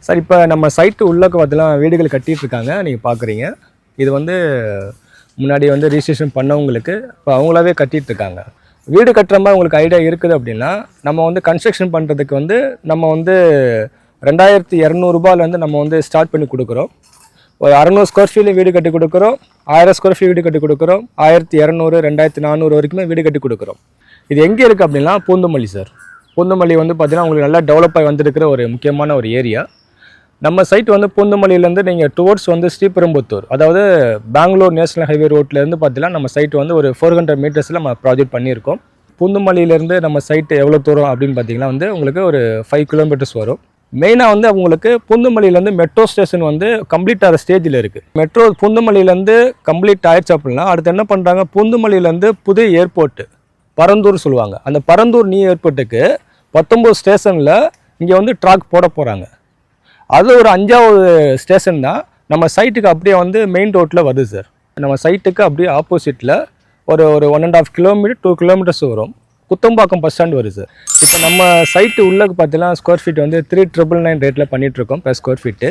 Sir இப்போ நம்ம site உள்ளக்க பார்த்தலாம் வீடுகள் கட்டிட்டு இருக்காங்க. நீங்கள் பார்க்குறீங்க. இது வந்து முன்னாடி வந்து ரிஜிஸ்ட்ரேஷன் பண்ணவங்களுக்கு இப்போ அவங்களாவே கட்டிட்டு இருக்காங்க. வீடு கட்டுற மாதிரி உங்களுக்கு ஐடியா இருக்குது அப்படின்னா நம்ம வந்து கன்ஸ்ட்ரக்ஷன் பண்ணுறதுக்கு வந்து நம்ம வந்து 2200 ரூபாயிலேருந்து நம்ம வந்து ஸ்டார்ட் பண்ணி கொடுக்குறோம். ஒரு 600 ஸ்கொயர் ஃபீட்ல வீடு கட்டி கொடுக்குறோம், 1000 ஸ்கொயர் ஃபீட் வீடு கட்டி கொடுக்குறோம், 1200 2400 வரைக்குமே வீடு கட்டி கொடுக்குறோம். இது எங்கே இருக்குது அப்படின்னா பூந்தமல்லி சார். பூந்தமல்லி வந்து பார்த்தீங்கன்னா உங்களுக்கு நல்லா டெவலப் ஆகி வந்திருக்கிற ஒரு முக்கியமான ஒரு ஏரியா. நம்ம சைட் வந்து பூந்தமல்லியிலேருந்து நீங்கள் டுவோர்ட்ஸ் வந்து ஸ்ரீபெரும்புத்தூர், அதாவது பெங்களூர் நேஷனல் ஹைவே ரோட்லேருந்து பார்த்தீங்கன்னா நம்ம சைட் வந்து ஒரு 400 மீட்டர்ஸில் நம்ம ப்ராஜெக்ட் பண்ணியிருக்கோம். பூந்தமல்லியிலேருந்து நம்ம சைட்டு எவ்வளோ தூரம் அப்படின்னு பார்த்தீங்கன்னா வந்து உங்களுக்கு ஒரு 5 கிலோமீட்டர்ஸ் வரும். மெயினாக வந்து உங்களுக்கு பூந்தமல்லியிலேருந்து மெட்ரோ ஸ்டேஷன் வந்து கம்ப்ளீட் ஆகிற ஸ்டேஜில் இருக்குது. மெட்ரோ பூந்தமல்லியிலேருந்து கம்ப்ளீட் ஆயிடுச்சு அப்படின்னா அடுத்து என்ன பண்ணுறாங்க, பூந்தமல்லியிலேருந்து புது ஏர்போர்ட்டு பரந்தூர் சொல்லுவாங்க. அந்த பரந்தூர் நியூ ஏர்போர்ட்டுக்கு 19 ஸ்டேஷனில் இங்கே வந்து ட்ராக் போட போகிறாங்க. அது ஒரு 5வது ஸ்டேஷன் தான் நம்ம சைட்டுக்கு அப்படியே வந்து மெயின் ரோட்டில் வருது சார். நம்ம சைட்டுக்கு அப்படியே ஆப்போசிட்டில் ஒரு 1.5 கிலோமீட்டர் 2 கிலோமீட்டர்ஸ் வரும். குத்தம்பாக்கம் பஸ் ஸ்டாண்ட் வருது சார். இப்போ நம்ம சைட்டு உள்ளக்கு பார்த்தீங்கன்னா ஸ்கொயர் ஃபீட் வந்து 3999 ரேட்டில் பண்ணிகிட்ருக்கோம் per ஸ்கொயர் ஃபீட்டு.